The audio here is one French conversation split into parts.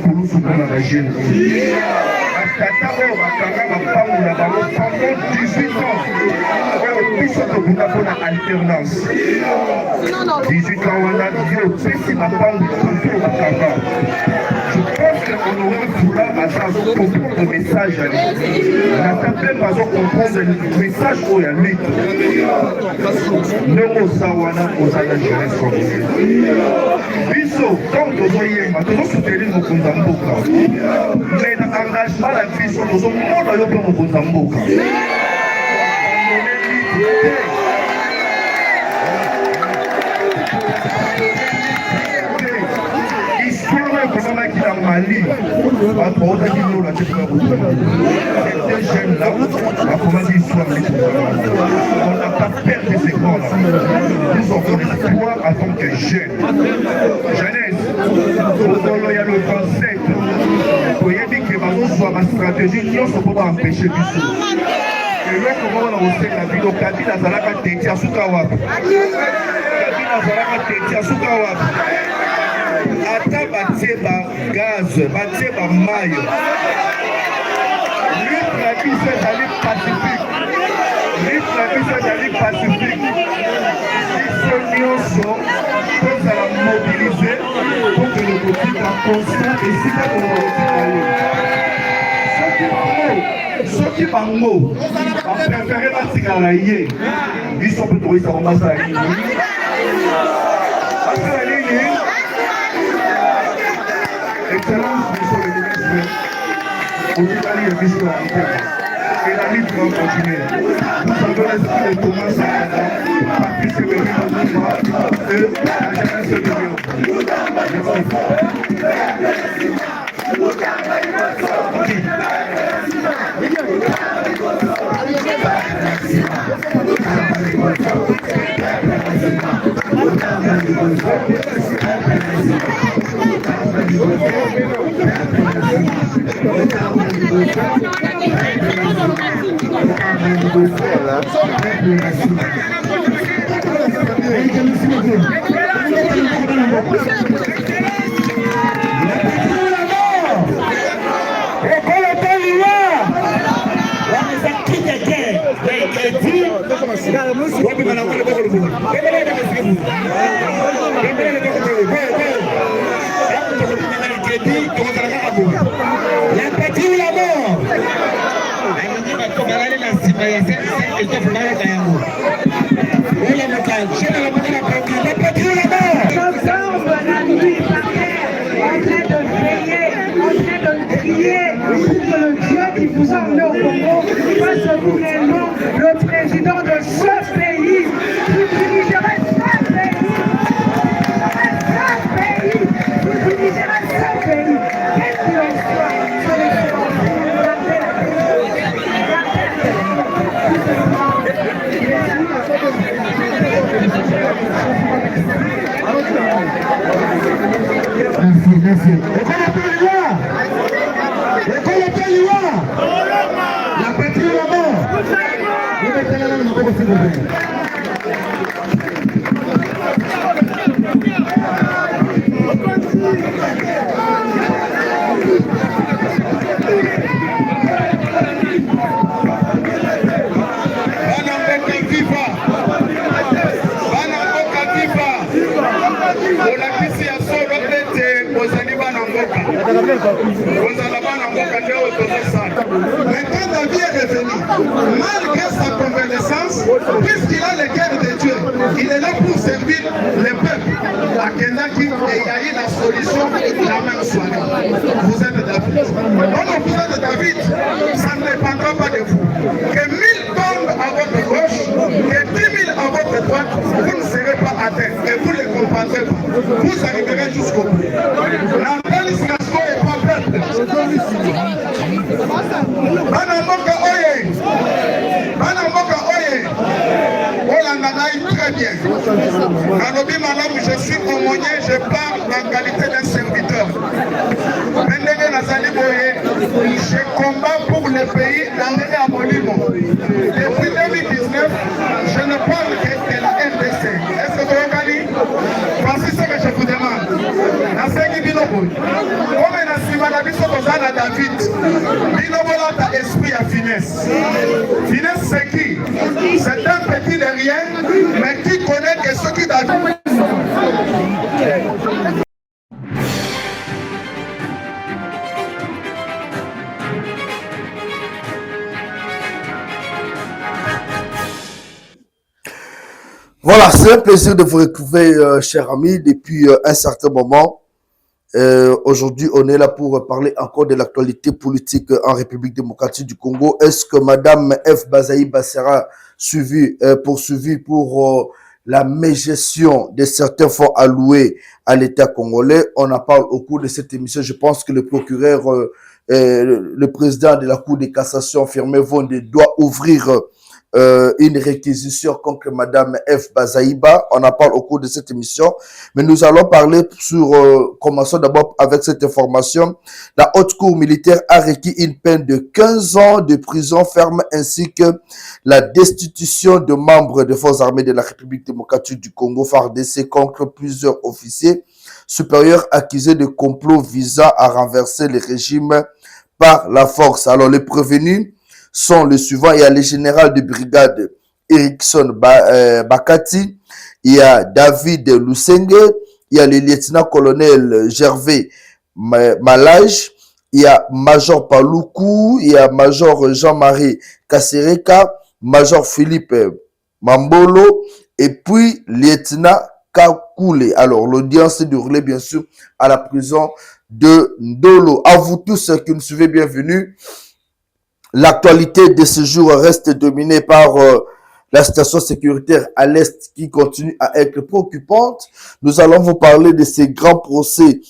Kulu Soukona la Génie. Tata oyo bakanga mapangu na bango pendant 18 ans oyo biso tokunda mpona alternance 18 ans wana yo opesi mapangu oyo bakanga. Je pense que Honoré Fula aza comprendre message ya lito nata mpe bazo comprendre message oyo ya lito ndenge oza wana oza na jeunesse congolaise biso ntango tozoyemba tozosoutenir mokonzi ya mboka mais na engagement na biso tozomona yo mpe mokonzi ya mboka ekomamaki na Mali bato baotaki nola te mpona kotuna ces jeunes là bakomaki histoire on n'a pas perdu ces corps là nous avons l'espoir en tant que jeunes jeunesse mokolo ya le 27 toyebi ke bazozwa bastratégie nyonso mpo baempêche biso eloko moko na kosenga bino Kabila azalaka teti asuka wapi Kabila azalaka teti asuka wapi ata batie ba gaz batie ba mayo lutte na biso ezali pacifique biso nyonso tozala mobilize po ke lokotika conscient esika soki bango bapréféré batikala na ye biso mpe tokoyisa bango basala nini Excellence, monsieur le ministre, au Italie et vice et la lutte va continuer. Nous avons l'esprit de Thomas Sankara, Patrice Béry, et la jeunesse de Lyon. Qui vous a emmené au Congo, face au gouvernement, le président de ce pays, qui dirigerait ce pays, qui dirigerait ce pays, quel qu'il en soit, merci. La patrie là-bas. Vous mettez la langue, s'il vous plaît. Maintenant, David est revenu. Malgré sa convalescence, puisqu'il a le cœur de Dieu, il est là pour servir le peuple. À Kendaki, et il y a eu la solution la même soirée. Vous êtes David. Non, vous êtes David. Ça ne dépendra pas de vous. Que 1000 tombent à votre gauche, que 10 000 à votre droite, vous ne serez pas atteints. Et vous ne les comprendrez pas. Vous arriverez jusqu'au bout. La police n'est pas prête. Bana mboka oye Olanda naï très bien. Nalobi malamu, je suis aumônier, je parle en qualité d'un serviteur. Pendenge nazali boye, je combats pour le pays d'André Abolimo. Depuis 2019, je ne parle que de la RDC. Est-ce que vous regardez? Voici ce que je vous demande. Naseki Binobo. Comme David. Binobolata esprit à finesse. Finesse c'est qui? C'est un petit de rien, mais qui connaît que ce qui David. Voilà, c'est un plaisir de vous retrouver, chers amis, depuis un certain moment. Aujourd'hui, on est là pour parler encore de l'actualité politique en République démocratique du Congo. Est-ce que Madame F. Bazaïba sera poursuivie pour la mégestion de certains fonds alloués à l'État congolais? On en parle au cours de cette émission. Je pense que le procureur, le président de la Cour de cassation, Firmin Vonde, doit ouvrir une réquisition contre Madame F. Bazaïba. On en parle au cours de cette émission. Mais nous allons parler sur, commençons d'abord avec cette information. La Haute Cour militaire a requis une peine de 15 ans de prison ferme ainsi que la destitution de membres des forces armées de la République démocratique du Congo, FARDC, contre plusieurs officiers supérieurs accusés de complot visant à renverser le régime par la force. Alors, les prévenus sont les suivants. Il y a le général de brigade Erickson Bakati, il y a David Lusenge, il y a le lieutenant-colonel Gervais Malage, il y a Major Paloukou, il y a Major Jean-Marie Kassereka, Major Philippe Mambolo, et puis lieutenant Kakoule. Alors, l'audience est déroulée, bien sûr, à la prison de Ndolo. À vous tous qui nous suivez, bienvenue. L'actualité de ce jour reste dominée par la situation sécuritaire à l'Est qui continue à être préoccupante. Nous allons vous parler de ces grands procès,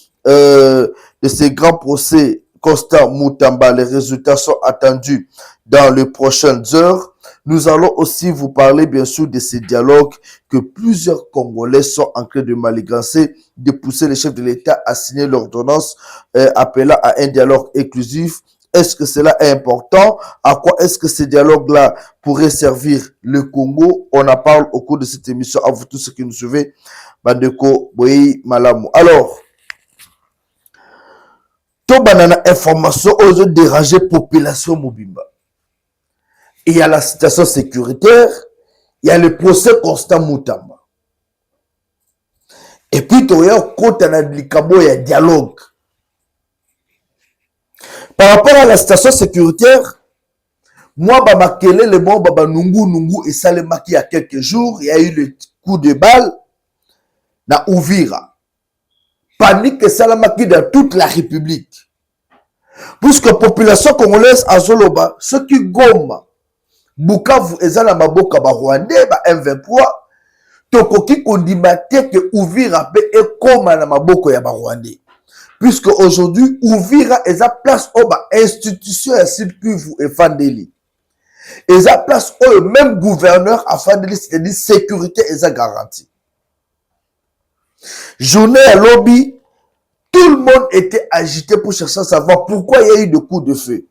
Constant Moutamba. Les résultats sont attendus dans les prochaines heures. Nous allons aussi vous parler, bien sûr, de ces dialogues que plusieurs Congolais sont en train de manigancer, de pousser les chefs de l'État à signer l'ordonnance appelant à un dialogue inclusif. Est-ce que cela est important? À quoi est-ce que ces dialogues-là pourraient servir le Congo? On en parle au cours de cette émission. À vous tous ceux qui nous suivez. Bandeko Boyi Malamu. Alors, tout banana information aux déranger population Mobimba. Il y a la situation sécuritaire, il y a le procès Constant Moutamba. Et puis, il y a un dialogue. Par rapport à la station sécuritaire, moi, Bamakele, le bon Baba Nungu et Salemaki, il y a quelques jours, il y a eu le coup de balle dans Ouvira. Panique et Salamaki dans toute la République. Puisque la population congolaise à Zoloba, ceux qui gomment, Bukavu et Zalamaboka, Rwandais, M23, Tokoki kondimate que Ouvira est comme à Maboko ya Rwandais. Puisque aujourd'hui, Ouvira est à place où institution à Sud-Kivu et Fandeli. Et à place où le même gouverneur à Fandeli, c'est-à-dire sécurité est garantie. Journée à lobby, tout le monde était agité pour chercher à savoir pourquoi il y a eu des coups de feu.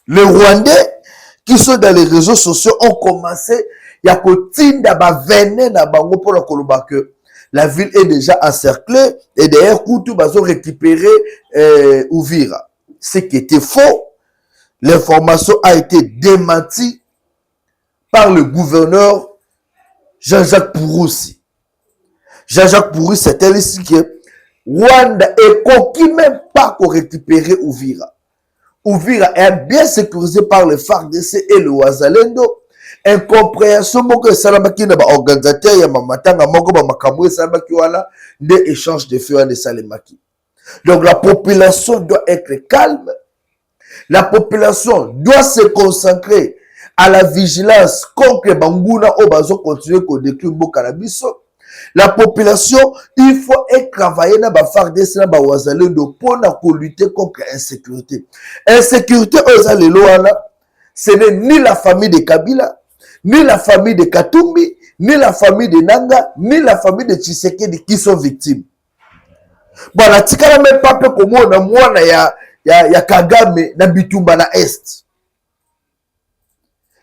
Les Rwandais qui sont dans les réseaux sociaux ont commencé, il y a Kotinda Bavene na Bango pour le Kolobake. La ville est déjà encerclée et derrière Koutou, ils ont récupéré Ouvira. Ce qui était faux. L'information a été démentie par le gouverneur Jean-Jacques Pouroussi. Jean-Jacques Pouroussi, c'était ici que Rwanda est qui même pas pour récupérer Ouvira. Ouvira est bien sécurisé par le FARDC et le Wazalendo. Incompréhension que Salamaki n'a pas organisateur ya mamatanga moko ba makamwe Salamaki wala des échanges de feu de Salamaki. Donc la population doit être calme. La population doit se concentrer à la vigilance contre Banguna au bazo continuer qu'on décline beau cannabis. La population, il faut travailler dans la FARDC na ba Wazalendo pour lutter contre l'insécurité. Insécurité aux Alléloana, ce n'est ni la famille de Kabila, ni la famille de Katumbi, ni la famille de Nanga, ni la famille de Tshisekedi qui sont victimes. Bon, la tikala même pas peu comme moi, ya Kagame, na Bitumba na Est.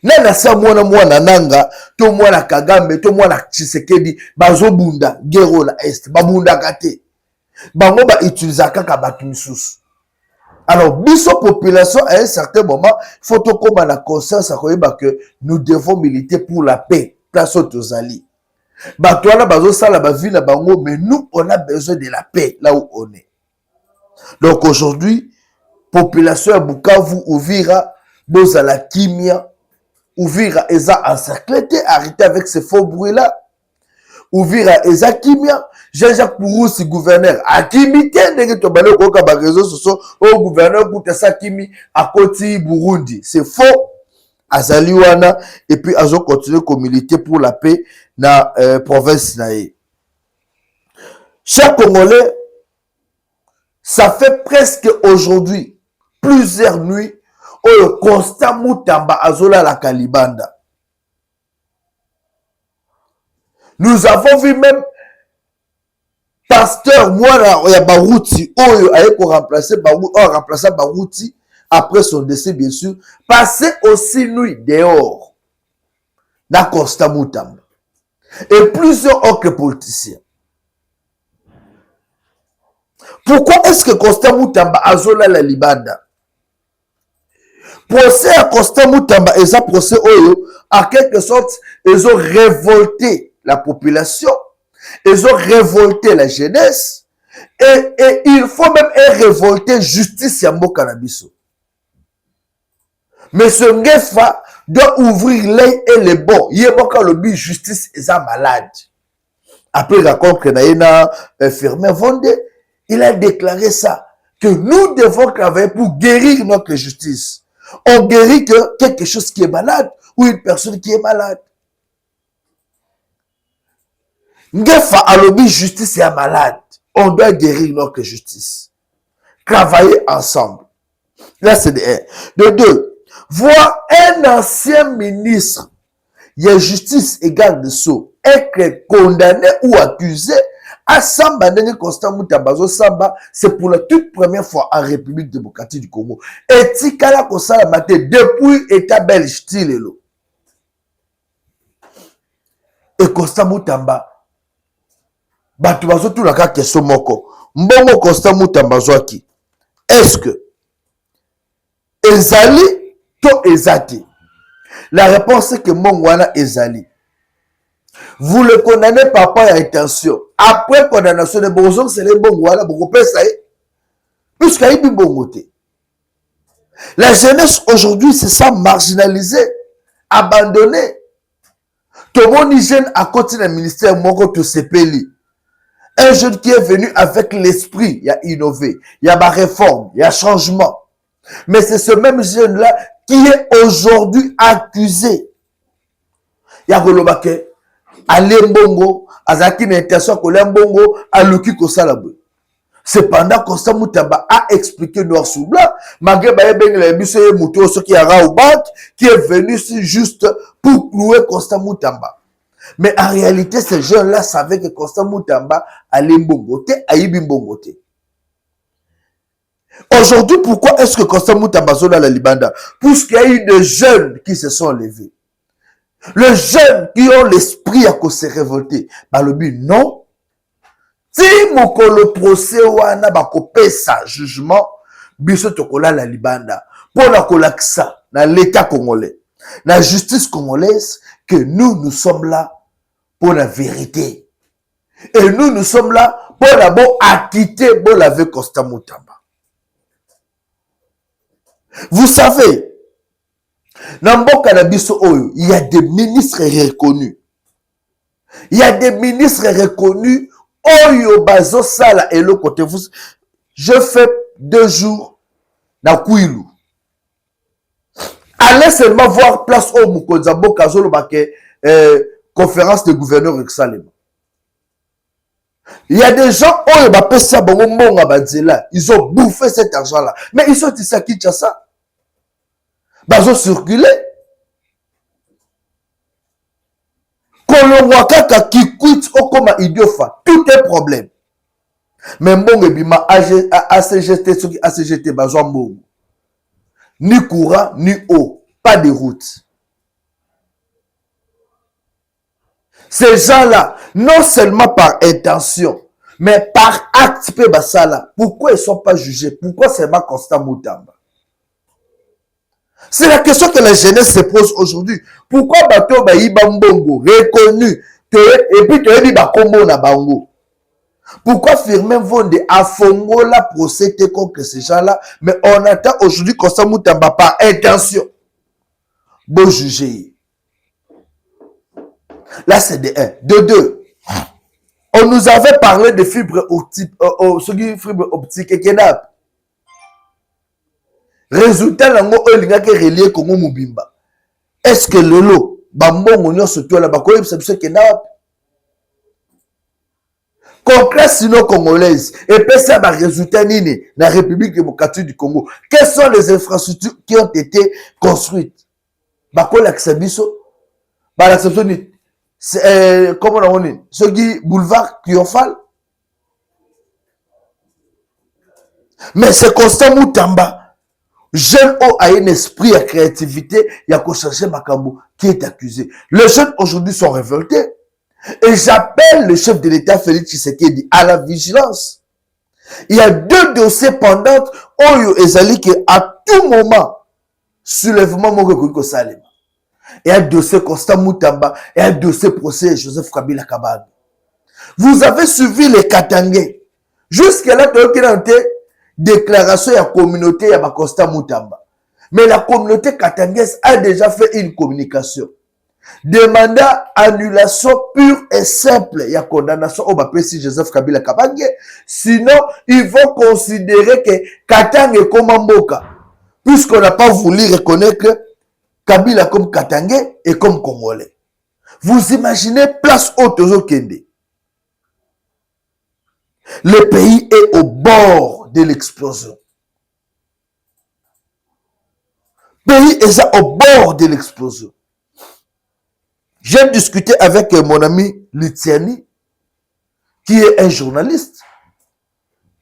Nana sa mwana Nanga, to mwana Kagame, to mwana Tshisekedi, bazo bunda, gero na Est, babunda kate. Bango ba utiliza kaka batu misusu. Alors, biso population, à un certain moment, il faut qu'on ait la conscience que nous devons militer pour la paix. Place aux alliés. Mais nous, on a besoin de la paix là où on est. Donc aujourd'hui, population à Bukavu, Ouvira, Bozala Kimia, Ouvira, Eza encerclé, arrêtez avec ces faux bruits-là. Ouvira, Eza Kimia, Jean-Jacques Pouroussi, gouverneur, à Kimité, n'est-ce pas le réseau social, au gouverneur Boutessa Kimi, à Koti, Burundi. C'est faux. Azaliwana, et puis Azo continue comme militer pour la paix dans la province naïe. Chers Congolais, ça fait presque aujourd'hui plusieurs nuits où le constat Moutamba Azola la Kalibanda. Nous avons vu même pasteur Mouara Barouti, où remplacer Barouti après son décès, bien sûr, passer aussi nuit dehors dans Constant Moutamba. Et plusieurs autres politiciens. Pourquoi est-ce que Constant Moutamba a zola la Libanda? Procès à Constant Moutamba et ça procès Oyo, en quelque sorte, ils ont révolté la population, ils ont révolté la jeunesse, et il faut même révolter justice Yambo Canabiso. Mais ce Ngefa doit ouvrir l'œil et le bon. Il y a beaucoup de justice et ça malade. Après la rencontre que Firmin Vonde, il a déclaré ça, que nous devons travailler pour guérir notre justice. On guérit que quelque chose qui est malade ou une personne qui est malade. Ngefa a lobby justice et malade. On doit guérir notre justice. Travailler ensemble. Là, c'est de un. De deux, voir un ancien ministre, il y a justice et garde sceaux, être condamné ou accusé à Samba, Constant Moutamba, Samba, c'est pour la toute première fois en République démocratique du Congo. Et Tikala Kosala Mate, depuis État belge, style. Et Constant Moutamba, Batubazo tout la question moko. Mbongo Constant Moutamba Zoaki. Est-ce que Ezali to Ezati? La réponse est que Mongwana Ezali. Vous le condamnez par intention. Après condamnation de Bonzong, c'est les Mongwana, beaucoup plus ça est. Puisqu'il y a eu Bongoté. La jeunesse aujourd'hui, c'est ça marginalisé, abandonné. Tout le monde jeune à côté du ministère Moko Tosepeli. Un jeune qui est venu avec l'esprit, il y a innové, il y a ma réforme, il y a changement. Mais c'est ce même jeune-là qui est aujourd'hui accusé. Il y a Golobake, Alembongo, Azaki n'intention que Lembongo, Aluki Kosalabou. Cependant, Constant Moutamba a expliqué noir sous blanc, malgré qui est venu juste pour clouer Constant Moutamba. Mais en réalité, ces jeunes-là savaient que Constant Moutamba allait mbongote, aïbi mbongote. Aujourd'hui, pourquoi est-ce que Constant Moutamba zola la Libanda? Puisqu'il y a eu des jeunes qui se sont levés. Les jeunes qui ont l'esprit à se révolter. Bah, le but, non. Si le procès wana bakope sa jugement, biso tokola la Libanda. Pour la kolaksa, dans l'état congolais, la justice congolaise, que nous sommes là pour la vérité. Et nous sommes là pour la bon acquitter, pour la vie Constant Moutamba. Vous savez, dans Mboka na biso oyo, il y a des ministres reconnus. Il y a des ministres reconnus. Oyo bazo sala et le côté vous. Je fais 2 jours na Kouilou. Allez seulement voir place au Mukonza Mboka zolo bake conférence de gouverneur Exalem. Il y a des gens oyo ba pesa bango mbonga banzela, ils ont bouffé cet argent là. Mais ils sont ici à Kinshasa. Bazo circuler. Kolongwakaka qui quitte au comme idiofa, tout est problème. Mais mbongo bima ACGT ceux qui ACGT bazo mbongo. Ni courant ni eau, pas de route. Ces gens-là, non seulement par intention, Mais par acte, pourquoi ils ne sont pas jugés? Pourquoi c'est ma Constant Moutamba? C'est la question que la jeunesse se pose aujourd'hui. Pourquoi Bato Baïba Mbongo reconnu et puis tu as dit Bakombo na Bango? Pourquoi Firmin Vonde a fongo la procédé contre ces gens-là? Mais on attend aujourd'hui Constant Moutamba par intention. Bon juger. Là, c'est de 1. De 2. On nous avait parlé de fibres optiques et Kenap. Résultat, relié Congo Mubimba. Est-ce que le lot, Bambon, on se tourne là-bas, c'est Kenap? Concret sinon congolaise. Et puis ça va résultat nini dans la République démocratique du Congo. Quelles sont les infrastructures qui ont été construites? Bakol Aksabiso, Balaksabiso, comment on dit? Ce qui boulevard triomphal. Mais c'est Constant Moutamba. Jeune homme a un esprit à créativité, il y a qu'à chercher Makambo qui est accusé. Les jeunes aujourd'hui sont révoltés. Et j'appelle le chef de l'État Félix Tshisekedi à la vigilance. Il y a 2 dossiers pendants Oyo Ezali qui à tout moment soulèvement Moko Salema. Il y a un dossier Constant Moutamba et un dossier procès Joseph Kabila Kabange. Vous avez suivi les Katangais. Jusque-là, tu as été déclaration de la communauté à Constant Moutamba. Mais la communauté katangaise a déjà fait une communication. Demandant annulation pure et simple. Il y a condamnation au Bapesi Joseph Kabila Kabange. Sinon, ils vont considérer que Katang est comme Mboka. Puisqu'on n'a pas voulu reconnaître Kabila comme Katangais et comme Congolais. Vous imaginez place Otozo Kende. Le pays est au bord de l'explosion. Le pays est au bord de l'explosion. J'ai discuté avec mon ami Lutiani, qui est un journaliste.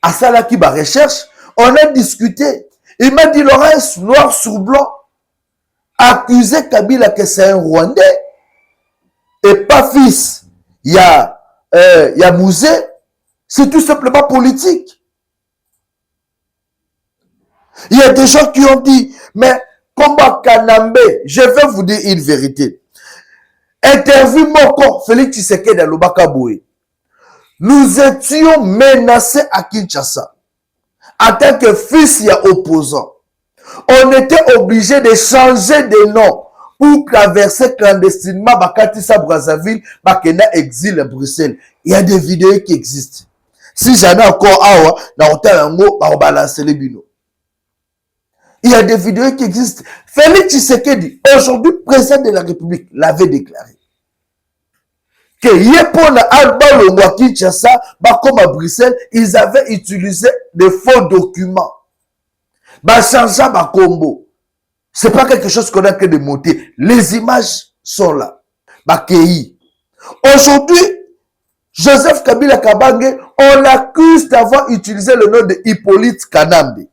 À ça là qui va recherche, on a discuté. Il m'a dit, Laurence, noir sur blanc, accusé Kabila que c'est un Rwandais et pas fils. Il y a Mouzé, c'est tout simplement politique. Il y a des gens qui ont dit, mais combat Kanambe, je vais vous dire une vérité. Interview Moko, Félix Tshisekedi à Lobakaboué. Nous étions menacés à Kinshasa. En tant que fils et opposant. On était obligé de changer de nom pour traverser clandestinement Bakatissa Brazzaville, Bakena exil à Bruxelles. Il y a des vidéos qui existent. Si j'en ai encore awa, dans Otalango, on va balancer les binos. Il y a des vidéos qui existent. Félix Tshisekedi, aujourd'hui président de la République, l'avait déclaré. Que Yepona Alba Longwa Kinshasa, comme à Bruxelles, ils avaient utilisé des faux documents. Changeant ma combo. C'est pas quelque chose qu'on a que de monter. Les images sont là. Aujourd'hui, Joseph Kabila Kabange, on l'accuse d'avoir utilisé le nom de Hippolyte Kanambe.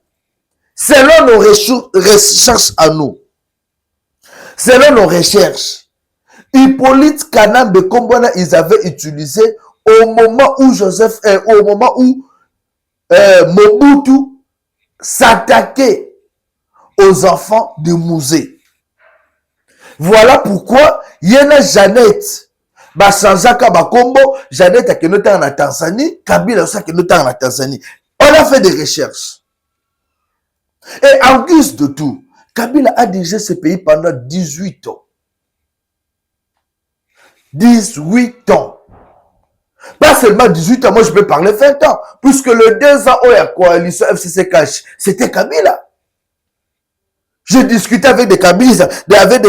Selon nos recherches à nous, selon nos recherches, Hippolyte Kanambe Kombona, ils avaient utilisé au moment où Mobutu s'attaquait aux enfants de Mouzé. Voilà pourquoi Yena Jeannette Bachanjaka Bakombo, Jeannette a que nous en Tanzanie, Kabila aussi a que nous en Tanzanie. On a fait des recherches. Et en guise de tout, Kabila a dirigé ce pays pendant 18 ans. 18 ans. Pas seulement 18 ans, moi je peux parler 20 ans. Puisque le 2 ans où la coalition FCC cache, c'était Kabila. Je discutais avec des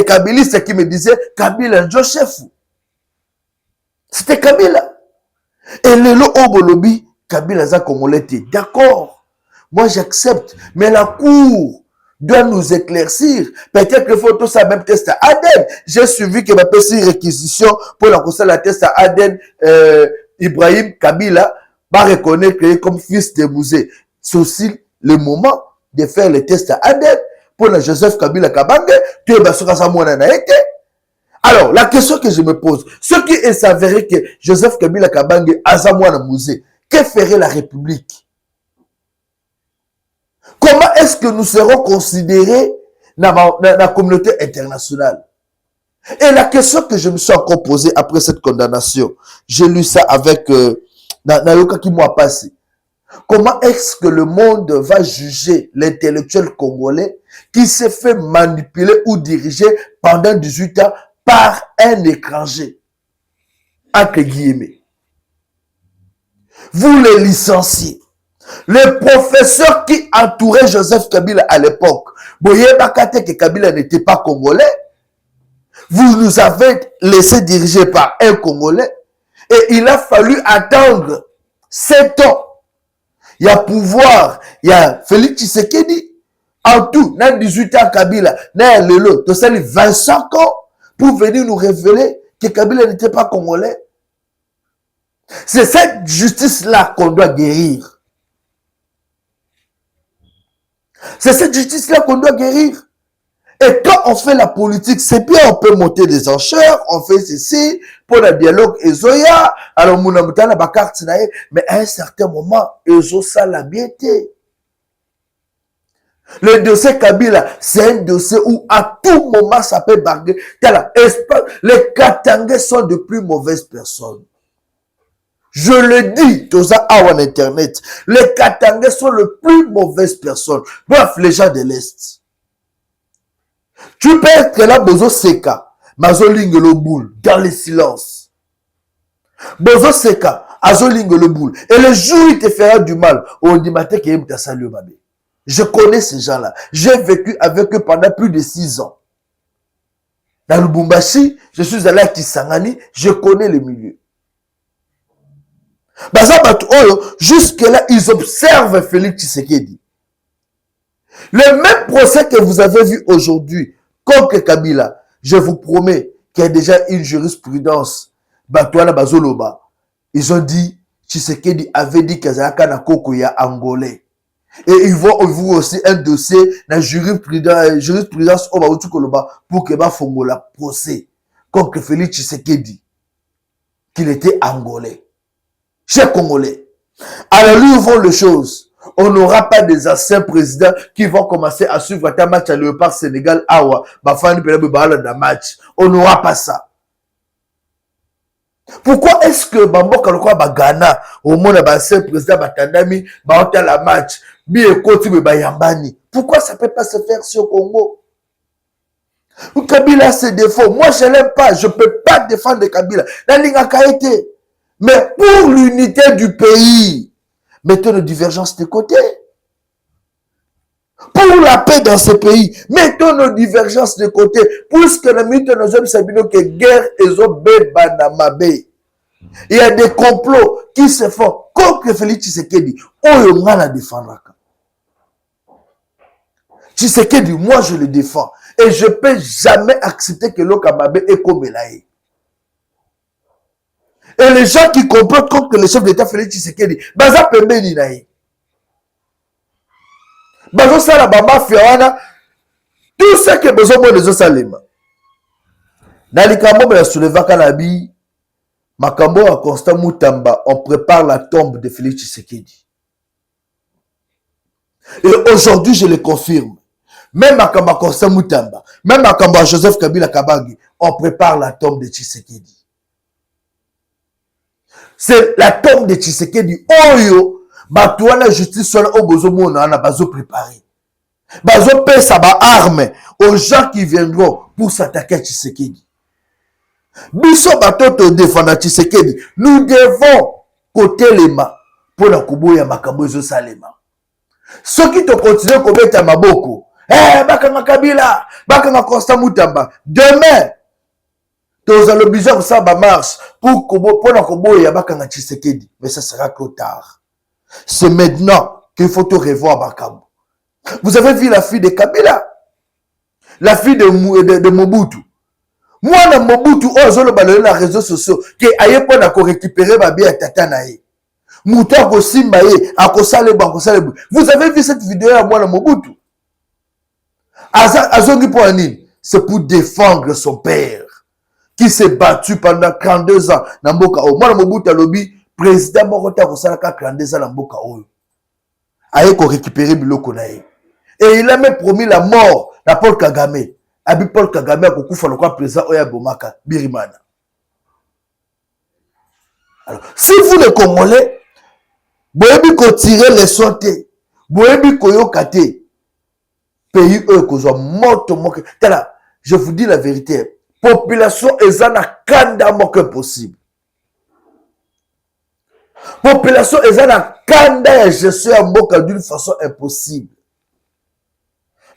Kabilistes qui me disaient Kabila Joseph. C'était Kabila. Et le lot Obolobi, Kabila za Congolais, d'accord. Moi j'accepte. Mais la cour doit nous éclaircir. Peut-être qu'il faut tout ça même test à Aden. J'ai suivi que ma petite réquisition pour la test à Aden, Ibrahim Kabila va reconnaître comme fils de Mouzé. C'est aussi le moment de faire le test à Aden pour la Joseph Kabila Kabange. Alors, la question que je me pose, ce qui est avéré que Joseph Kabila Kabange a Zamouana Mouzé, que ferait la République? Comment est-ce que nous serons considérés dans la communauté internationale? Et la question que je me suis encore posée après cette condamnation, j'ai lu ça avec Nayoka qui m'a passé. Comment est-ce que le monde va juger l'intellectuel congolais qui s'est fait manipuler ou diriger pendant 18 ans par un étranger? Entre guillemets. Vous les licenciez. Le professeur qui entourait Joseph Kabila à l'époque, Boye Bakate que Kabila n'était pas congolais, vous nous avez laissé diriger par un Congolais et il a fallu attendre 7 ans. Il y a pouvoir, il y a Félix Tshisekedi, en tout, dans 18 ans Kabila, dans Lelo, tout ça, 25 ans pour venir nous révéler que Kabila n'était pas congolais. C'est cette justice-là qu'on doit guérir. C'est cette justice-là qu'on doit guérir. Et quand on fait la politique, c'est bien, on peut monter des enchères, on fait ceci, pour le dialogue, Ezoya, alors Mounamutana Bakar Tinaye, mais à un certain moment, Ezo ça la biété. Le dossier Kabila, c'est un dossier où à tout moment ça peut barguer. Les Katangais sont de plus mauvaises personnes. Je le dis, tous en internet, les Katangais sont les plus mauvaises personnes. Bref, les gens de l'Est. Tu peux être là, Bozo Seka, Mazoling le boule, dans le silence. Bozo Seka, Azoling le boule. Et le jour où il te fera du mal, on dit matin qu'il aime ta salut, babé. Je connais ces gens-là. J'ai vécu avec eux pendant plus de 6 ans. Dans le Lubumbashi, je suis allé à Kisangani, je connais le milieu. Jusque-là, ils observent Félix Tshisekedi. Le même procès que vous avez vu aujourd'hui contre Kabila, je vous promets qu'il y a déjà une jurisprudence. Batouana Bazoloba. Ils ont dit, Tshisekedi avait dit qu'il y a Koko ya angolais. Et ils vont ouvrir aussi un dossier dans la jurisprudence au Baoutou Koloba pour que va fongo la procès contre Félix Tshisekedi qu'il était angolais. Chers Congolais, alors lui ouvrons les choses. On n'aura pas des anciens présidents qui vont commencer à suivre un match à Léopard Sénégal Awa, Bafani Pelabé dans match. On n'aura pas ça. Pourquoi est-ce que Bamboka Lokwa Bagana, au monde de l'ancien président Batandami, Baota la match, Biekoti Bayambani? Pourquoi ça ne peut pas se faire sur Congo? Kabila a ses défauts. Moi, je ne l'aime pas. Je ne peux pas défendre Kabila. La ligne a été. Mais pour l'unité du pays, mettons nos divergences de côté. Pour la paix dans ce pays, mettons nos divergences de côté. Puisque la minute nos hommes savent que guerre est banamabe. Il y a des complots qui se font contre Félix Tshisekedi. Oh, on la défendre. Tshisekedi, moi je le défends. Et je ne peux jamais accepter que l'Okamabe est comme Elaï. Et les gens qui complotent contre le chef d'État Félix Tshisekedi, baza pembeni naï. Bazo sala ba mafia, tout ce que besoin de les salima. Dans les camons de la souleva Kanabi, Makambo à Constant Moutamba, on prépare la tombe de Félix Tshisekedi. Et aujourd'hui, je le confirme. Même à Constant Moutamba, même à Joseph Kabila Kabangi, on prépare la tombe de Tshisekedi. C'est la tombe de Tshisekedi. Oyo, batou la justice soit au besoin on a bazo préparé. Bazo paie sa arme aux gens qui viendront pour s'attaquer à Tshisekedi. Biso bato te défendre Tshisekedi. Nous devons côté les mains pour la kubo ya makambo zo salema. Ceux qui te continuent comme ta maboko. Bakanga Kabila, Bakanga Constant Moutamba. Demain, tous allons bizarre ça va marche pour la Kobo et Bakanga Tshisekedi. Mais ça sera trop tard. C'est maintenant qu'il faut te revoir Bakambo. Vous avez vu la fille de Kabila, la fille de Mobutu. Moi, dans Mobutu, on a balayé les réseaux sociaux qui aille pour récupérer ma bien à Tatanae. Mouta ko simbaye, akosale ba. Vous avez vu cette vidéo à moi dans Mobutu? Azongi pour Anine, c'est pour défendre son père qui s'est battu pendant 42 ans dans Mboka. Moi, dans Mobutu, lobby président Morota Rosalaka Krandeza Lamboka Oyo. Aye ko récupérer biloko na ye. Et il a même promis la mort à Paul Kagame. Abi Paul Kagame a beaucoup fait le président Oya Bomaka, Birimana. Alors, si vous les Congolais, vous avez tiré les sautés, vous avez kate, pays eux, que soit mort, je vous dis la vérité, population est en kanda moque possible. Population est en kanda et gestion en moque d'une façon impossible.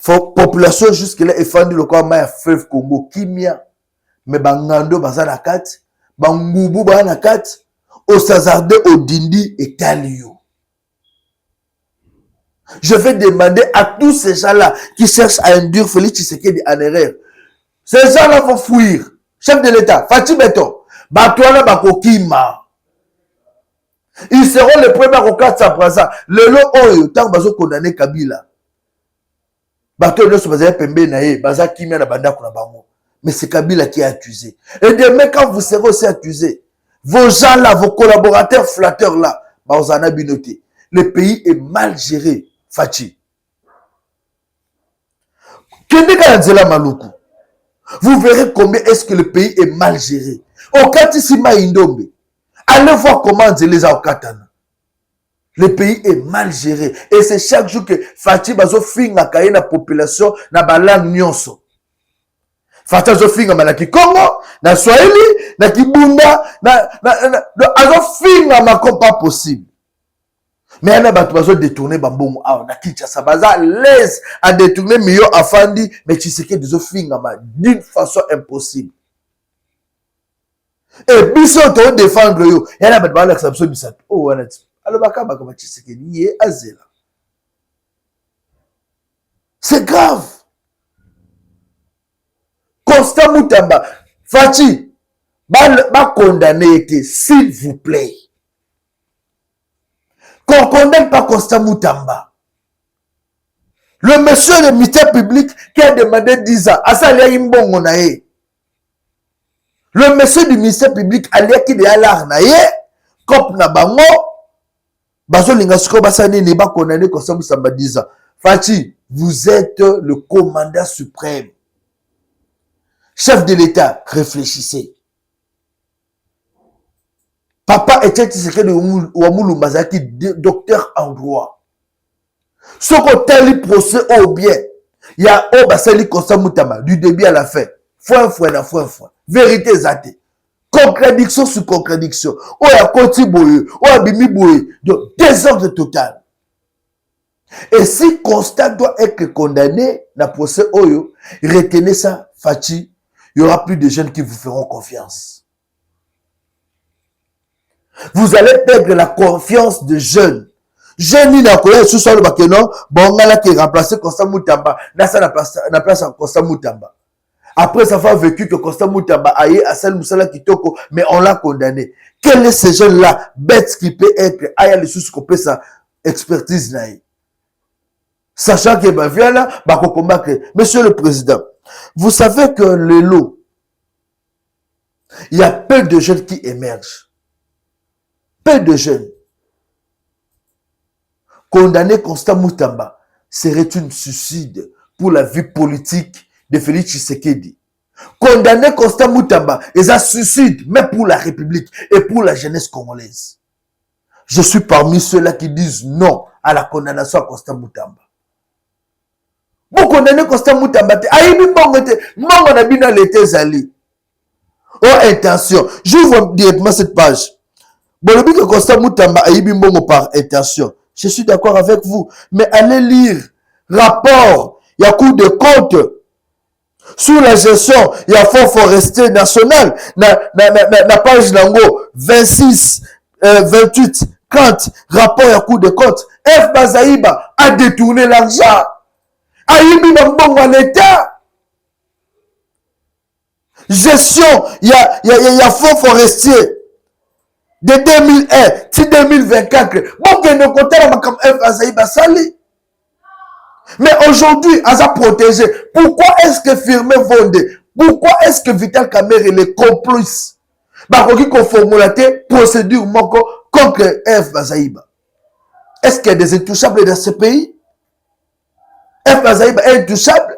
Population jusque-là est fendue le corps ma fleuve Congo, Kimia, mais bangando bazana kat, bangubu bazana kat, au Sazarde, au Dindi et Talio. Je vais demander à tous ces gens-là qui cherchent à induire Félix Tshisekedi en erreur. Ces gens-là vont fuir. Chef de l'État, Fatih Beto, Batouana Bakokima. Ils seront les premiers au 400%. Le lot oyo, tant que vous condamné Kabila. Bateau ne se faisait pembe nae, baza kimia na banda kuna bango. Mais c'est Kabila qui est accusé. Et demain, quand vous serez aussi accusé, vos gens là, vos collaborateurs flatteurs là, bah vous en avez noté. Le pays est mal géré, Fachi. Vous verrez combien est-ce que le pays est mal géré. Au Katisima Indombe, allez voir comment les a au Katana. Le pays est mal géré. Et c'est chaque jour que Fatih bazo finga kaye na population na balang nyonso. Fatih bazo finga malaki Congo, na Swahili, na Kibunda, azo finga ma comme pas possible. Mais il y a des gens qui détourner Bambongo. Na Kinshasa, baza l'aise à détourner Miyo Afandi, mais tu sais que des finga d'une façon impossible. Et biso to défendre yo. Il y a des gens qui disent oh on est alors, c'est grave. Constant Moutamba, Fatih, va condamner, s'il vous plaît. Qu'on condamne pas Constant Moutamba. Le monsieur du ministère public qui a demandé 10 ans, à ça, il y a une bonne naïe. Le monsieur du ministère public, il a qui de l'alarnaïe, comme Nabango, Bazo Lingasiko Bassani n'est pas condamné comme ça, vous 10 ans. Fatih, vous êtes le commandant suprême. Chef de l'État, réfléchissez. Papa était Tshisekedi Ouamoulou Mazaki, docteur en droit. Ce qu'on li procès au bien, il y a un Bassali Constant Moutama, du début à la fin. Foi. Vérité zate. Contradiction sur contradiction. Oh, il y a Koti Boye, oh, il y a Bimi Boye. Donc, désordre total. Et si Constant doit être condamné, dans le procès Oyo, retenez ça, Fatih, il n'y aura plus de jeunes qui vous feront confiance. Vous allez perdre la confiance de jeunes. Jeunes, il y a un sous le bakeno, bon, on a qui remplacé Constant Moutamba, dans sa place Constant Moutamba. Après ça va vécu que Constant Moutamba aïe à Sal Moussala Kitoko, mais on l'a condamné. Quel est ce jeune-là, bête qui peut être, aïe les sous qu'on peut sa expertise naïe. Sachant que bah vient là, bah qu'on combat que, Monsieur le Président, vous savez que le lot, il y a peu de jeunes qui émergent. Peu de jeunes. Condamner Constant Moutamba serait une suicide pour la vie politique de Félix Tshisekedi. Condamner Constant Moutamba est un suicide, mais pour la République et pour la jeunesse congolaise. Je suis parmi ceux-là qui disent non à la condamnation à Constant Moutamba. Vous condamnez Constant Moutamba, oh, intention. J'ouvre directement cette page. Bon, le but que Constant Moutamba a eu par intention. Je suis d'accord avec vous. Mais allez lire rapport, il y a cours de compte sur la gestion, il y a fonds forestier national, na page nango 26, 28, 30, rapport, il y a cours de compte. F. Bazaïba a détourné l'argent. Aïbi Bambongo en état. Gestion, il y a fonds forestier. De 2001, si 2024, bon, que nous comptons comme F. Bazaïba Sali. Mais aujourd'hui, à ça protéger, pourquoi est-ce que Firmin Vonde, pourquoi est-ce que Vital Kamerhe les complice? Bah, qu'on formulaté procédure moko contre F. Bazaïba. Est-ce qu'il y a des intouchables dans ce pays? F. Bazaïba est intouchable?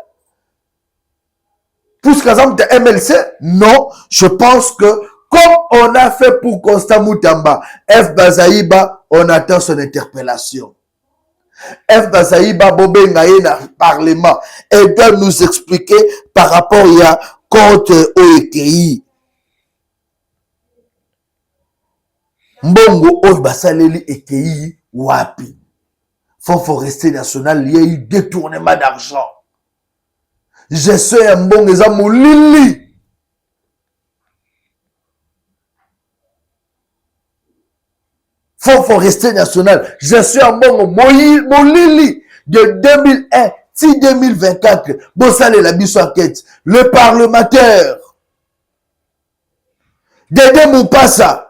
Pour ce qu'exemple de MLC? Non, je pense que comme on a fait pour Constant Moutamba, F. Bazaïba, on attend son interpellation. F. Bazaïba, Bobé Ngaye, dans le Parlement, elle doit nous expliquer par rapport à contre OEKI. Mbongo, Oy Basaleli EKI, Wapi. Fonds forestier national, il y a eu détournement d'argent. Je suis un bon exemple, Lili. Fonds forestier national, je suis un bon Lili de 2001 si 2024. Bossale la biso enquête. Le parlementaire Dédé Moupassa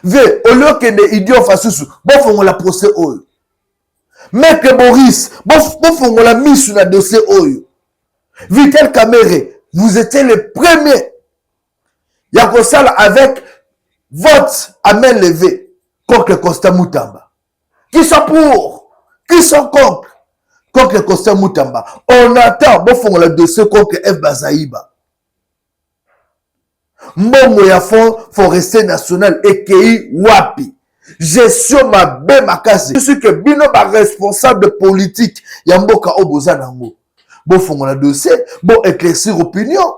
ve au lieu que les idiots fassent bon font la procès oyo. Maître Boris, bon font la mise sur la dossier oyo. Vitel Kamere, vous étiez les premiers. Yakosala avec vote à main levée contre Constant Moutamba. Qui sont pour? Qui sont contre? Contre Constant Moutamba. On attend, bon font le dossier contre F. Bazaïba. Mbongo ya fonds forestier national EKI Wapi. Gestion ma be makasi. Je suis que bino ba responsable politique ya mboka oboza nango. Bon font le dossier, bon éclaircir opinion.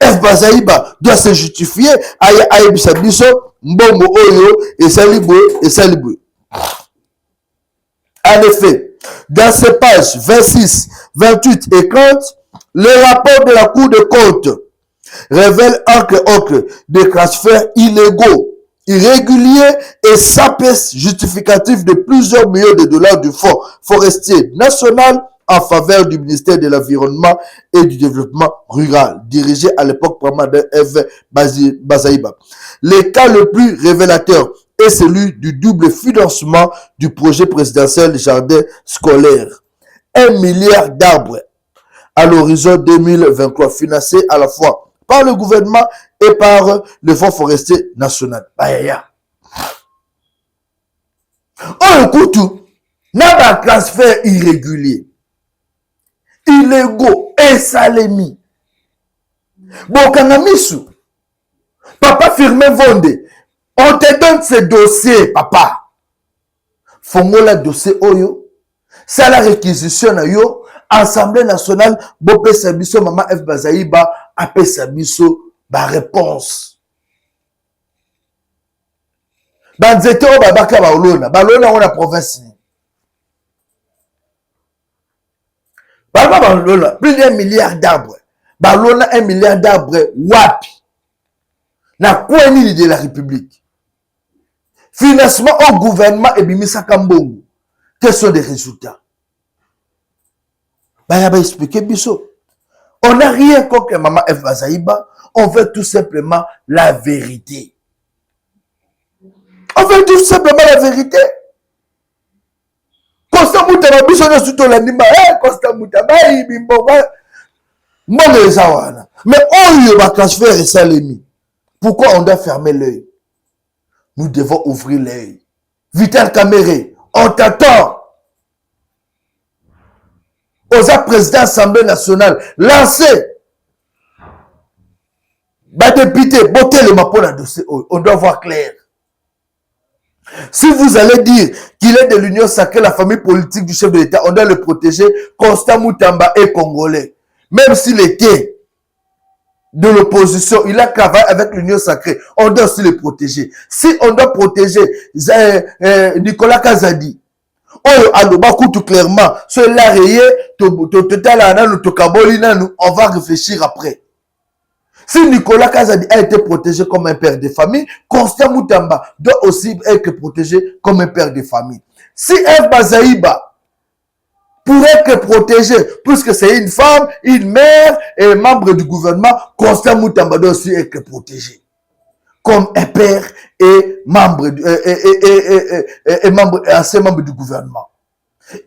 F. Bazaïba doit se justifier. Aïe biso mbongo oyo et salibwe. En effet, dans ces pages 26, 28 et 30, le rapport de la Cour des comptes révèle entre des transferts illégaux, irréguliers et sans pièce justificative de plusieurs millions de dollars du Fonds forestier national en faveur du ministère de l'Environnement et du Développement rural, dirigé à l'époque par Mme F. Bazaïba. Le cas le plus révélateur est celui du double financement du projet présidentiel jardin scolaire. 1 milliard d'arbres à l'horizon 2023, financé à la fois par le gouvernement et par le Fonds forestier national. Bayaya. On écoute tout. N'a pas de transfert irrégulier. Illégaux et salémi. Bon, Kanamisu. Papa Firmin Vonde. On te donne ce dossier, papa. Fongola dossier oyo. C'est la réquisition yo. Assemblée nationale. Bopé Sabiso, Maman F. Bazaïba. Apé Sabiso. Ba réponse. Banzete o babaka baolona. Balona on a province. Balona. Plus d'1 milliard d'arbres. Balona 1 milliard d'arbres. Wapi. Na quoi ni de la République. Financement au gouvernement et Bimisa Kambongo. Quels sont les résultats? Bah, il expliquer Bisso. On n'a rien contre Maman F. Bazaïba. On veut tout simplement la vérité. On veut tout simplement la vérité. Constant Moutamba, Bisso ne soutient l'anima. Constant Moutamba, il bimbo. Mais on va transférer et ça l'ennemi. Pourquoi on doit fermer l'œil? Nous devons ouvrir l'œil. Vital Kamere, on t'attend. Aux président de l'Assemblée nationale, lancez. Député, botez le mapon à dossier. On doit voir clair. Si vous allez dire qu'il est de l'union sacrée, la famille politique du chef de l'État, on doit le protéger. Constant Moutamba est congolais. Même s'il était de l'opposition, il a travaillé avec l'union sacrée. On doit aussi le protéger. Si on doit protéger Nicolas Kazadi, tout clairement, on va réfléchir après. Si Nicolas Kazadi a été protégé comme un père de famille, Constant Moutamba doit aussi être protégé comme un père de famille. Si F. Bazaïba pourrait être protégé, puisque c'est une femme, une mère et membre du gouvernement, Constant Moutamba doit aussi être protégé. Comme un père et membre, ancien membre du gouvernement.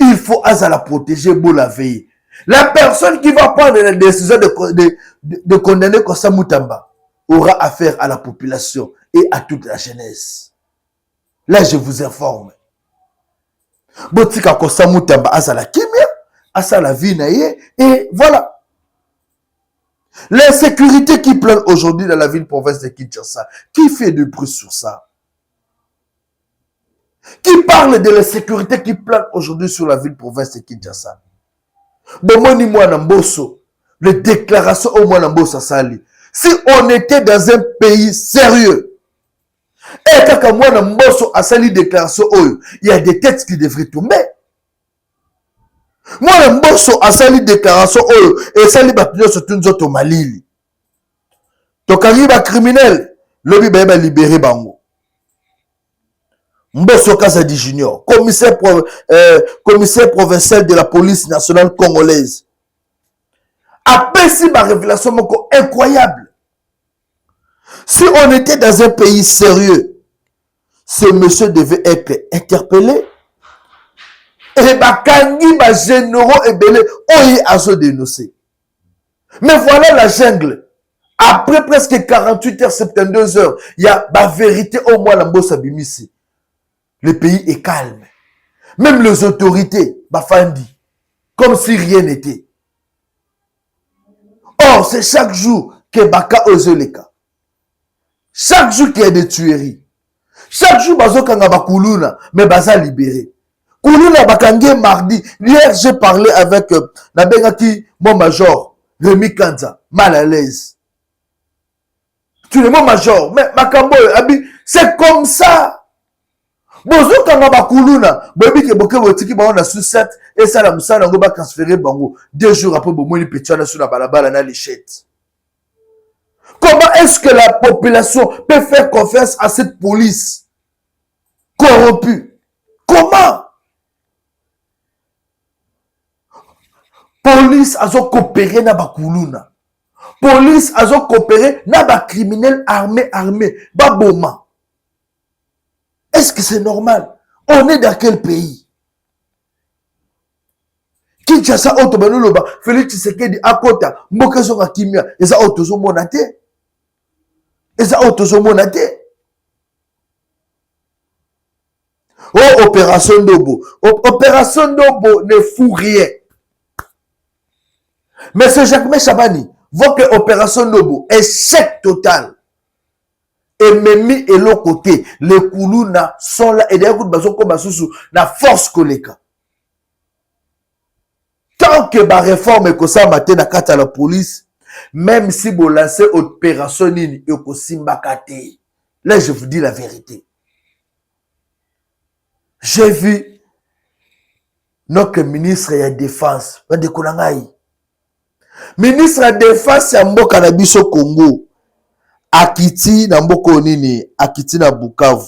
Il faut à la protéger pour la veiller. La personne qui va prendre la décision de condamner Constant Moutamba, aura affaire à la population et à toute la jeunesse. Là, je vous informe. Botika Kosa Moutamba Asala Kimia, Asala Vinaye, et voilà. L'insécurité qui plane aujourd'hui dans la ville-province de Kinshasa, qui fait du bruit sur ça? Qui parle de l'insécurité qui plane aujourd'hui sur la ville-province de Kinshasa? Bomoni Mwanamboso, les déclarations au Mwanamboso Sali. Si on était dans un pays sérieux, et quand Mwanamboso a sali déclaration, il y a des têtes qui devraient tomber. Mwanamboso a sali déclaration, et sali bapillon sur tout notre Malili. Tokari ba criminel, lobi ba libéré bango. Mboso Kazadi Junior, commissaire provincial de la police nationale congolaise. Après si ma révélation incroyable. Si on était dans un pays sérieux, ce monsieur devait être interpellé. Et bakangi ba généraux et belé oyi à se dénoncer. Mais voilà la jungle. Après presque 48 heures, 72 heures, il y a la vérité au moins la mbosa bimisi. Le pays est calme. Même les autorités, bafandi, comme si rien n'était. Or, c'est chaque jour que Baka Ozoleka. Chaque jour qu'il y a des tueries. Chaque jour, bazokanga bakuluna, mais baza libéré. Kuluna bakangé mardi. Hier, j'ai parlé avec Nabengaki, mon major, Rémi Kanza, mal à l'aise. Tu es mon major, mais Makambo, c'est comme ça. Bozokanga bakuluna, bobi ke boke wotiki ba on a sous 7 et ça la musana ngo ba transférer bango 2 jours après bomoni petana sur la balabala na l'échette. Comment est-ce que la population peut faire confiance à cette police corrompue? Comment? Police a coopéré na bakuluna. Police a coopéré na ba criminel armé, baboma. Est-ce que c'est normal? On est dans quel pays? Kinshasa Otobanoloba, Félix Tshisekedi Akota, Mbokezo Kimia, Eza Otozo Monate. Eza Otozo Monate. Oh, Opération Dobo. Opération Dobo ne fout rien. Mais ce Jacques Chabani voit que Opération Dobo, échec total. Et même et l'autre côté, les Koulouna sont là et d'ailleurs, la force koleka. Tant que la réforme est comme ça, matin à la police, même si vous lancez opération nini, là je vous dis la vérité. J'ai vu notre ministre de la Défense, ministre de la Défense, c'est Mboka na biso Congo. Akiti na mboko nini, Akiti na Bukavu,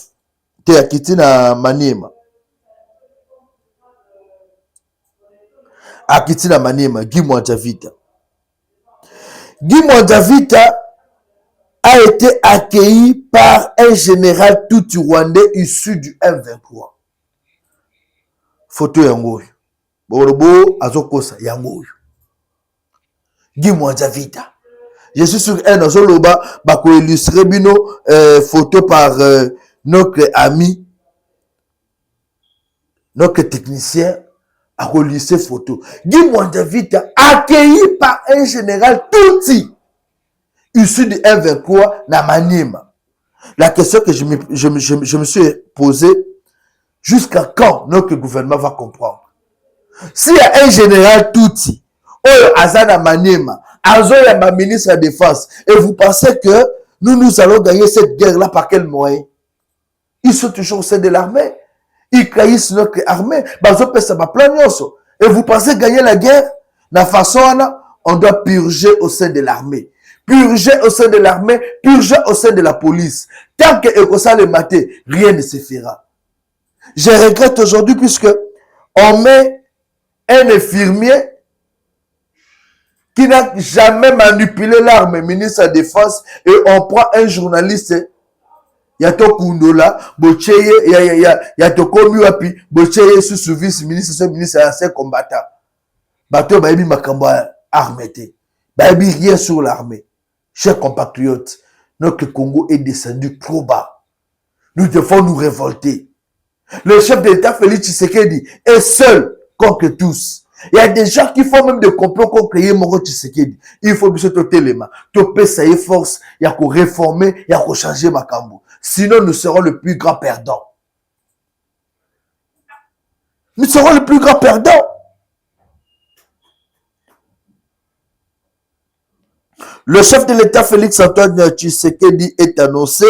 te Akiti na Maniema. Akiti na Maniema, Guy Mwanjavita. Guy Mwanjavita a été accueilli par un général tout rwandais issu du M23. Photo yangoyo. Borobo azokosa yangoyo. Guy Mwanjavita. Je suis sur un Ozoloba, bako illustré bino photo par notre ami, notre technicien, a illustré photo. Guy Mwanjavita accueilli par un général Tutsi, issu du M23 na Maniema. La question que je me suis posée, jusqu'à quand notre gouvernement va comprendre? S'il y a un général Tutsi, Azana Maniema, Azoya ma ministre de la Défense, et vous pensez que nous allons gagner cette guerre-là par quel moyen? Ils sont toujours au sein de l'armée. Ils trahissent notre armée. Et vous pensez gagner la guerre? La façon, on doit purger au sein de l'armée. Purger au sein de l'armée, purger au sein de la police. Tant que Ekosa le maté, rien ne se fera. Je regrette aujourd'hui puisque on met un infirmier qui n'a jamais manipulé l'arme, ministre de la Défense, et on prend un journaliste, Yato Kundola, Bocheye, Yato Komiwapi, Bocheye sous service, ministre ancien combattant. Bato Baïbi Makamba armé. Baïbi rien sur l'armée. Chers compatriotes, notre Congo est descendu trop bas. Nous devons nous révolter. Le chef de l'État, Félix Tshisekedi, est seul contre tous. Il y a des gens qui font même des complots contre Moro Tshisekedi. Il faut que ce soit l'élément. Tout peut ça force, il y a qu'à réformer, il y a qu'à changer Makambo. Sinon, nous serons le plus grand perdant. Nous serons le plus grand perdant. Le chef de l'État, Félix Antoine Tshisekedi, est annoncé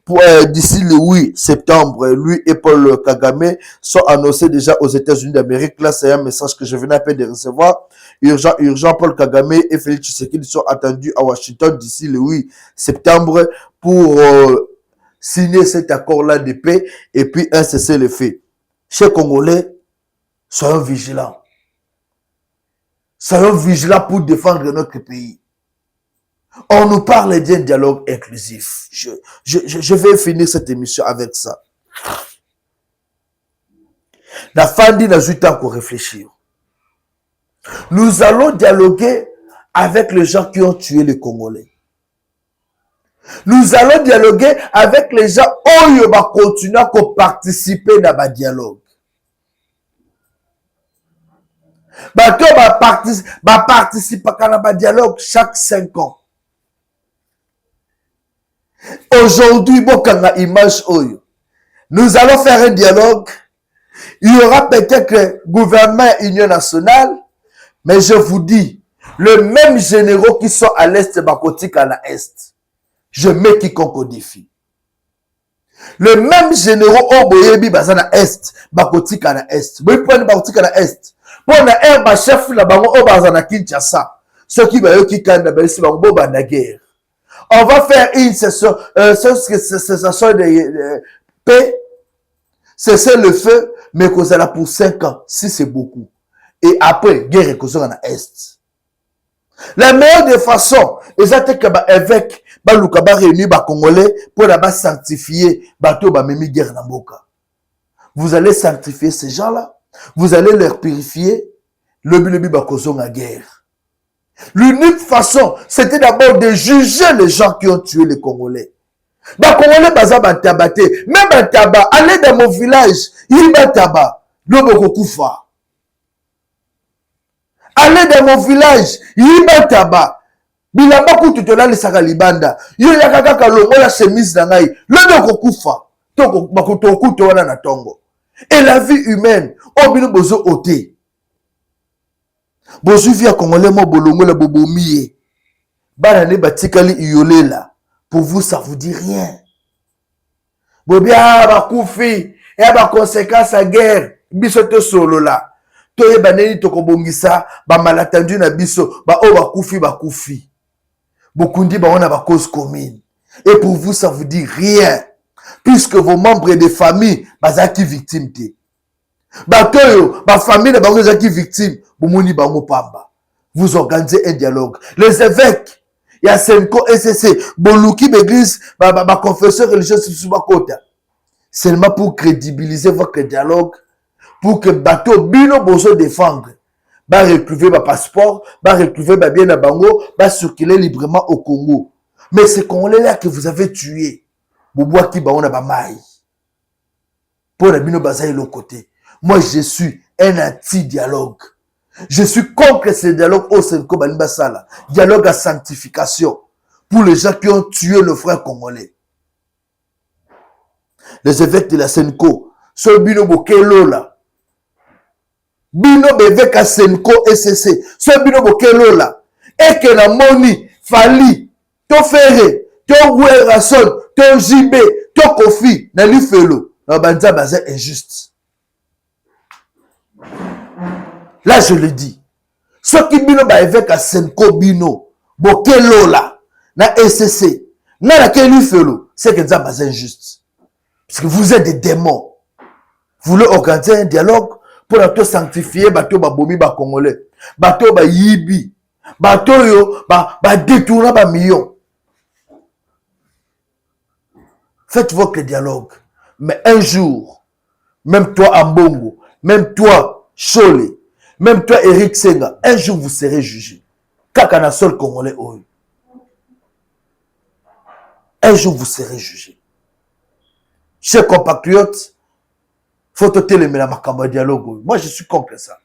pour d'ici le 8 septembre. Lui et Paul Kagame sont annoncés déjà aux États-Unis d'Amérique. Là, c'est un message que je venais à peine de recevoir. Urgent, Paul Kagame et Félix Tshisekedi sont attendus à Washington d'ici le 8 septembre pour signer cet accord-là de paix et puis un cessez-le-feu. Chers Congolais, soyons vigilants. Soyons vigilants pour défendre notre pays. On nous parle d'un dialogue inclusif. Je vais finir cette émission avec ça. La Fandi n'a eu temps pour réfléchir. Nous allons dialoguer avec les gens qui ont tué les Congolais. Nous allons dialoguer avec les gens qui vont continuer à participer dans le dialogue. Bato va participer dans le dialogue chaque 5 ans. Aujourd'hui, image oyo. Nous allons faire un dialogue. Il y aura peut-être le gouvernement Union nationale, mais je vous dis, le même généraux qui sont à l'est, Bakotik à l'est. Je mets quiconque au défi. Le même généraux au Boyebi Bazana est, Bakotik à l'est. Vous prenez Bakotik à l'est. Pour un chef la bango au Bazana Kinshasa. Ceux qui va qui kanda basi bango bana guerre. On va faire une session, session de paix, cesser le feu, mais qu'on là pour 5 ans, si c'est beaucoup. Et après, guerre qu'on soit en Est. La meilleure des façons, c'est que l'évêque, Baluka, réunir les Congolais pour la sanctifier, bateau, même guerre dans Boka. Vous allez sanctifier ces gens-là, vous allez leur purifier, le bakozon la guerre. L'unique façon, c'était d'abord de juger les gens qui ont tué les Congolais. Les Congolais, même un tabac, allez dans mon village, il y a un tabac, allez dans mon village, il y a un tabac. Bilamba kututola le sakalibanda. Il y a kaka longo la chemise nangai. Le kokufa. Toko bakuto wana na tongo. Et la vie humaine, obino bozo oté. Bozo via Congolais mo bolongo la bobomiye. Banane batikali iolela. Pour vous, ça vous dit rien. Bobia bakufi. Et ba conséquence à guerre. Biso te solo la. Toye baneni toko bongisa. Ba malattendu na biso. Ba o bakufi. Bokundi ba on a ba cause commune. Et pour vous, ça vous dit rien. Puisque vos membres de famille, bazaki victime te. Batoyo, ba famille na bango zaki victime. Bomoni bango pamba. Vous organisez un dialogue. Les évêques, il y a Senko SSC, Boluki l'église, ba confesseur religieux sur Bakota. Seulement pour crédibiliser votre dialogue, pour que bateau bino bozo défendre. Va retrouver ma passeport, va retrouver ma bien à Bango, va circuler librement au Congo. Mais c'est Congolais-là que vous avez tué. Boboua qui ba on a ba maï. Pour la bino bazaï l'autre côté. Moi, je suis un anti-dialogue. Je suis contre ce dialogue au Senko Banibasala. Dialogue à sanctification. Pour les gens qui ont tué le frère congolais. Les évêques de la Senko. Ce bino bokelo là. Bino bevek a Senko SSC. Ce bino bokelo là. Et que la moni, Fali, to Ferré, to Guerrason, to Jibé, to Kofi, na li felo. Na banza bazin injuste. Là, je le dis. Ce qui bino ba évêque à Senko bino, bokelo là, na SSC, na la keli felo, c'est que ça bazin injuste. Parce que vous êtes des démons. Vous voulez organiser un dialogue pour tout sanctifier, bateau ba bomi ba congolais, bateau ba yibi, bateau yo ba détourner ba millions. Faites votre dialogue. Mais un jour, même toi Ambongo, même toi Chole, même toi Eric Senga, un jour vous serez jugé. Kakana sol congolais oyo. un jour vous serez jugés. Chers compatriotes, faut télémer la makambo dialogue. Moi, je suis contre ça.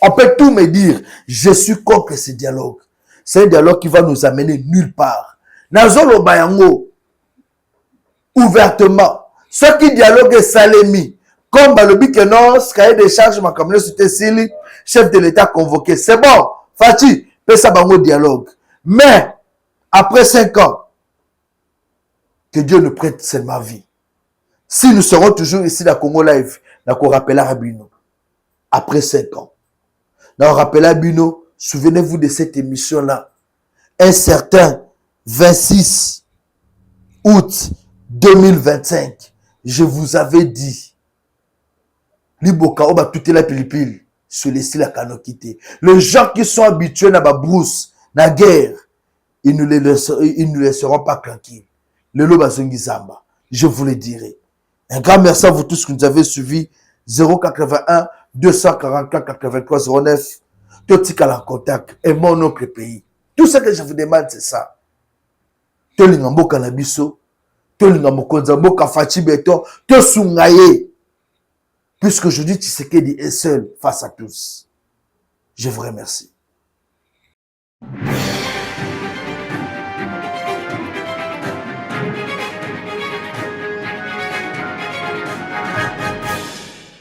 On peut tout me dire, je suis contre ce dialogue. C'est un dialogue qui va nous amener nulle part. Nazolo bayango, ouvertement, ce qui dialogue est salemi, comme Balobi que non, ce cahier des charges, ma communauté Sili, chef de l'État convoqué. C'est bon, Fati, fais ça bango dialogue. Mais, après 5 ans, que Dieu nous prête seulement vie. Si nous serons toujours ici dans Congo Live, nous rappelons à Bino. Après 5 ans. Nous rappelons à Bino, souvenez-vous de cette émission-là. Un certain 26 août 2025, je vous avais dit, Liboka Oba tout est la pilipil, se laisser la canokité. Les gens qui sont habitués à la brousse, à la guerre, ils ne laisseront pas tranquilles. Le Lobazongi Zamba, je vous le dirai. Un grand merci à vous tous qui nous avez suivis. 081 244 83 09. Totika la contact. Et mon autre pays. Tout ce que je vous demande, c'est ça. Tolingambo Kanabiso. Tolingambo Konzambo Kafachi Beto. Tosungaye. Puisque je dis Tshisekedi est seul face à tous. Je vous remercie.